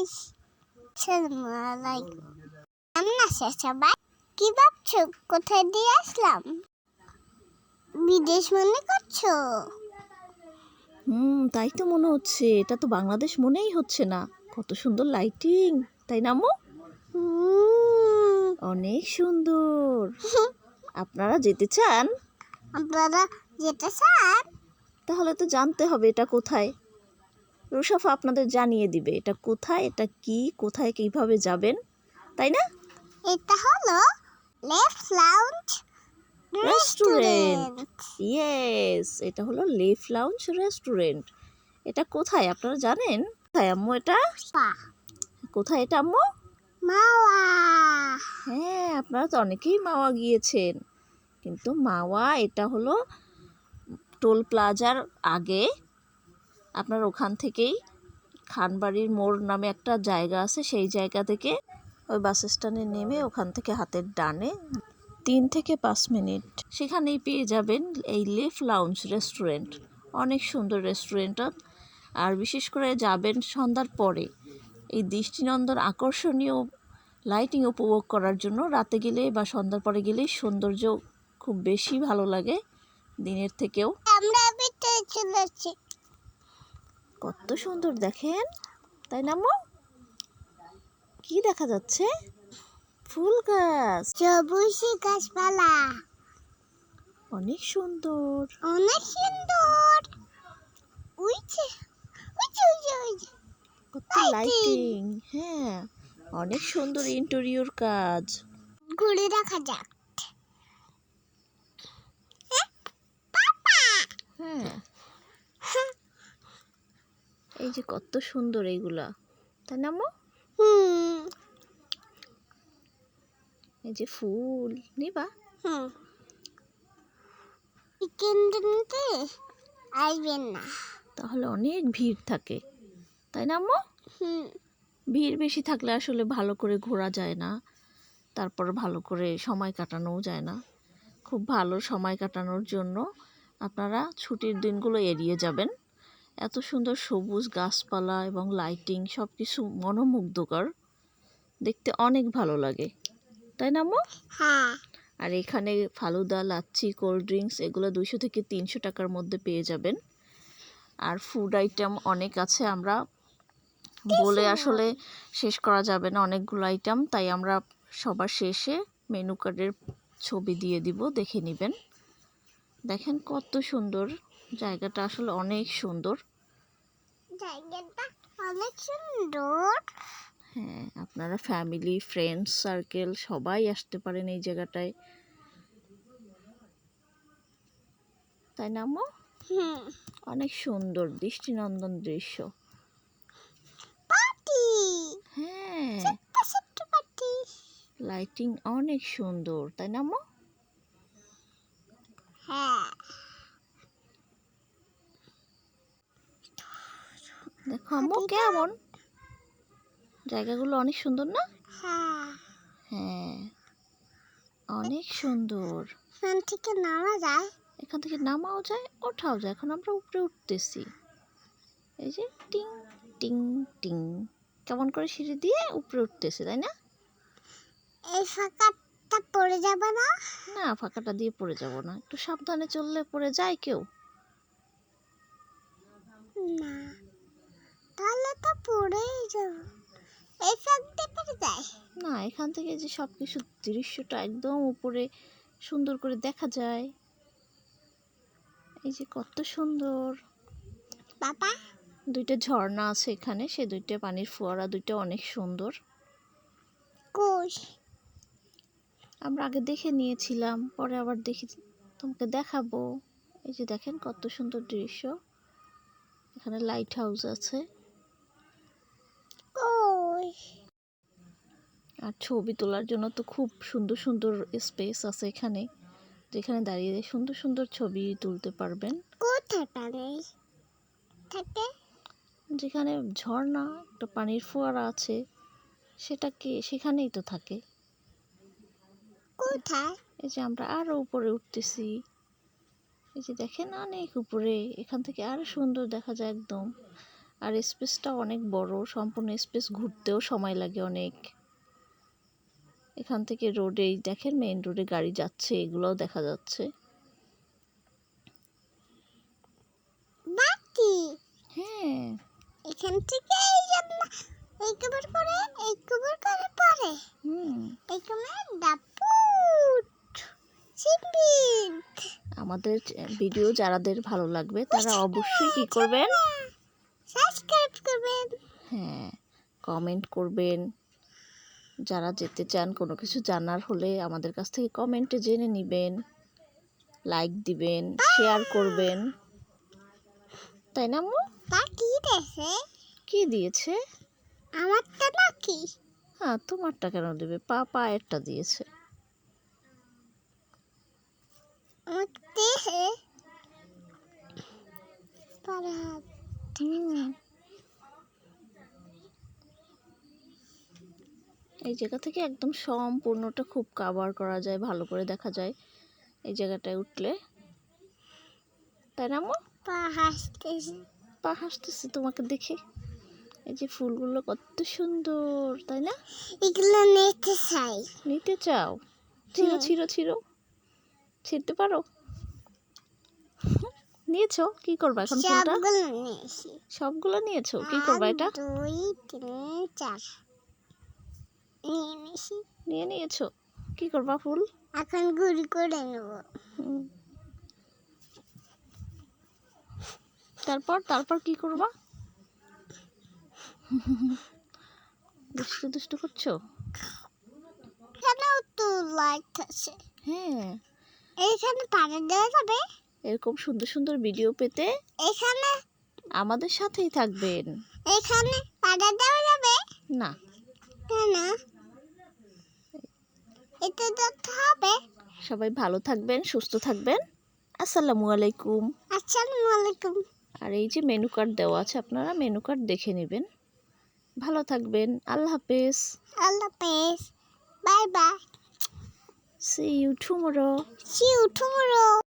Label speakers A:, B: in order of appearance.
A: Guys, আসসালামু কেমন আছো সবাই? কি ভাবছো কোথায় দিয়ে আসলাম? বিদেশ মনে করছো?
B: তাই তো মনে হচ্ছে। এটা তো বাংলাদেশ মনেই হচ্ছে না। কত সুন্দর লাইটিং, তাই না আম্মু? অনেক সুন্দর। আপনারা যেতে চান?
A: আপনারা যেতে চান?
B: তাহলে তো জানতে হবে এটা কোথায়। রুশাফা আপনাদের জানিয়ে দিবে এটা কোথায়, এটা কি, কোথায় কিভাবে যাবেন, তাই না?
A: এটা হলো left lounge
B: restaurant.
A: Restaurant.
B: Yes, এটা হলো লিফ লাউঞ্জ রেস্টুরেন্ট। এটা কোথায় আপনারা জানেন? কোথায় আম্মু এটা? কোথায় এটা আম্মু?
A: মাওয়া।
B: হ্যাঁ, আপনারা তো অনেকেই মাওয়া গিয়েছেন, কিন্তু মাওয়া এটা হলো টোল প্লাজার আগে। আপনার ওখান থেকেই খানবাড়ির মোড় নামে একটা জায়গা আছে, সেই জায়গা থেকে ওই বাস স্ট্যান্ডে নেমে ওখান থেকে হাতের ডানে 3 থেকে 5 মিনিট সেখানেই পেয়ে যাবেন এই লিফ লাউঞ্জ রেস্টুরেন্ট। অনেক সুন্দর রেস্টুরেন্টটা। আর বিশেষ করে যাবেন সন্ধ্যার পরে, এই দৃষ্টিনন্দন আকর্ষণীয় লাইটিং উপভোগ করার জন্য। রাতে গেলে বা সন্ধ্যার পরে গেলেই সৌন্দর্য খুব বেশি ভালো লাগে দিনের থেকেও।
A: আমরা ভিতরে চলেছি।
B: কত সুন্দর দেখেন, তাই না আম্মু? কি দেখা যাচ্ছে? ফুল গাছ।
A: সবুজ গাছপালা।
B: অনেক সুন্দর।
A: অনেক সুন্দর। উইছে উইছে উইছে উইছে।
B: কত লাইটিং। হ্যাঁ, অনেক সুন্দর ইন্টেরিয়র কাজ।
A: ঘুরে দেখা যাক।
B: হ্যাঁ, এই যে কত সুন্দর এইগুলা, তাই না আম্মু? এই যে ফুল নিবা?
A: কিন্তু আসবেন না।
B: তাহলে অনেক ভিড় থাকে, তাই না আম্মু? ভিড় বেশি থাকলে আসলে ভালো করে ঘোরা যায় না, তারপর ভালো করে সময় কাটানোও যায় না। খুব ভালো সময় কাটানোর জন্য আপনারা ছুটির দিনগুলো এড়িয়ে যাবেন। এত সুন্দর সবুজ গাছপালা এবং লাইটিং সব কিছু মনোমুগ্ধকর, দেখতে অনেক ভালো লাগে, তাই না আম্মু?
A: হ্যাঁ।
B: আর এখানে ফালুদা, লাচ্ছি, কোল্ড ড্রিঙ্কস এগুলো 200 থেকে 300 টাকার মধ্যে পেয়ে যাবেন। আর ফুড আইটেম অনেক আছে, আমরা বলে আসলে শেষ করা যাবে না অনেকগুলো আইটেম, তাই আমরা সবার শেষে মেনু কার্ডের ছবি দিয়ে দিব, দেখে নেবেন। দেখেন কত সুন্দর জায়গাটা, আসলে অনেক সুন্দর।
A: জায়গাটা অনেক সুন্দর।
B: হ্যাঁ, আপনারা ফ্যামিলি, ফ্রেন্ডস সার্কেল সবাই আসতে পারেন এই জায়গাটায়, তাই না আম্মু? অনেক সুন্দর দৃষ্টিনন্দন দৃশ্য।
A: পার্টি।
B: হ্যাঁ,
A: ছোট্ট পার্টি।
B: লাইটিং অনেক সুন্দর, তাই না আম্মু?
A: হ্যাঁ।
B: দেখো আম্মু কেমন জায়গাগুলো অনেক সুন্দর না?
A: হ্যাঁ।
B: হ্যাঁ, অনেক সুন্দর।
A: এখান থেকে নামা যায়?
B: এখান থেকে নামাও যায়, ওঠাও যায়। এখন আমরা উপরে উঠতেছি, এই যে টিং টিং টিং কেমন করে সিঁড়ি দিয়ে উপরে উঠতেছে, তাই না?
A: এই ফাঁকাটা পড়ে যাবে না?
B: না, ফাঁকাটা দিয়ে পড়ে যাব না, একটু সাবধানে চললে পড়ে যায় কেউ?
A: না, তাহলে তো পড়েই যাব। এই ফাঁক দিয়ে পড়ে যায়?
B: না, এখান থেকে যে সব কিছু দৃশ্যটা একদম উপরে সুন্দর করে দেখা যায়। এই যে কত সুন্দর।
A: বাবা,
B: 2টা ঝর্ণা আছে এখানে, সে 2টা পানির ফোয়ারা, 2টা অনেক সুন্দর।
A: কোষ
B: আমরা আগে দেখে নিয়েছিলাম, পরে আবার দেখি, তোমাকে দেখাবো। এই যে দেখেন কত সুন্দর দৃশ্য। এখানে লাইট হাউস আছে।
A: কোষ
B: আর ছবি তোলার জন্য তো খুব সুন্দর সুন্দর স্পেস আছে এখানে, যেখানে দাঁড়িয়ে সুন্দর সুন্দর ছবি তুলতে পারবেন।
A: কোথায় পানি থাকে?
B: যেখানে ঝর্ণা, একটা পানির ফোয়ারা আছে, সেখানেই তো থাকে।
A: কোথায়?
B: এই যে আমরা আরো উপরে উঠতেছি, এই যে দেখেন অনেক উপরে, এখান থেকে আরো সুন্দর দেখা যায় একদম। আর স্পেসটা অনেক বড়, সম্পূর্ণ স্পেস ঘুরতেও সময় লাগে অনেক। এখান থেকে রোডে দেখেন, মেইন রোডে গাড়ি যাচ্ছে, এগুলোও দেখা যাচ্ছে।
A: বাকি
B: হ্যাঁ,
A: এখান থেকে এই জন্য এই কবর করে পরে এখানে দাপুট সিপিট।
B: আমাদের ভিডিও যারাদের ভালো লাগবে তারা অবশ্যই কি করবেন,
A: সাবস্ক্রাইব করবেন।
B: হ্যাঁ, কমেন্ট করবেন। যারা যেতে চান, কোনো কিছু জানার হলে আমাদের কাছ থেকে কমেন্টে জেনে নেবেন, লাইক দিবেন, শেয়ার করবেন, তাই না আম্মু?
A: বাকি দেশে
B: কি দিয়েছে?
A: আমারটা নাকি
B: হ্যাঁ, তোমারটা কেন দেবে? পায়েরটা দিয়েছে।
A: আমার দেশে পারাত
B: এই জায়গা থেকে একদম সম্পূর্ণটা খুব কাভার করা যায়, ভালো করে দেখা যায় এই জায়গাটায় উঠলে, তাই না আম্মু?
A: পা হাসতেছে।
B: পা হাসতেছে তোমাকে দেখে। এই যে ফুলগুলো কত সুন্দর, তাই না?
A: এগুলো নিতে চাই।
B: নিতে চাও? ছিঁড়ো ছিঁড়ো ছিঁড়ো, ছিঁড়তে পারো? নিয়েছো, কি করবা এখন ফুলটা?
A: সবগুলো নিয়েছি।
B: সবগুলো নিয়েছো, কি করবা এটা?
A: 1 2 3 4 নিয়ে নিয়েছি।
B: নিয়ে নিয়েছো, কি করবা ফুল?
A: এখন গুড়ি করে নেব।
B: তারপর কি করবা? দুষ্টু দুষ্টু করছো?
A: এখানেও তো লাইট আছে।
B: হ্যাঁ,
A: এইখানে পানি দেওয়া যাবে।
B: এরকম সুন্দর সুন্দর ভিডিও পেতে
A: এখানে
B: আমাদের সাথেই থাকবেন।
A: এখানে পানি দেওয়া যাবে
B: না,
A: কেন? এটা দেখতে হবে।
B: সবাই ভালো থাকবেন, সুস্থ থাকবেন। আসসালামু আলাইকুম।
A: আসসালামু আলাইকুম।
B: আর এই যে মেনু কার্ড দেওয়া আছে, আপনারা মেনু কার্ড দেখে নেবেন। ভালো থাকবেন, আল্লাহ হাফেজ।
A: আল্লাহ হাফেজ। Bye bye.
B: See you tomorrow.
A: See you tomorrow.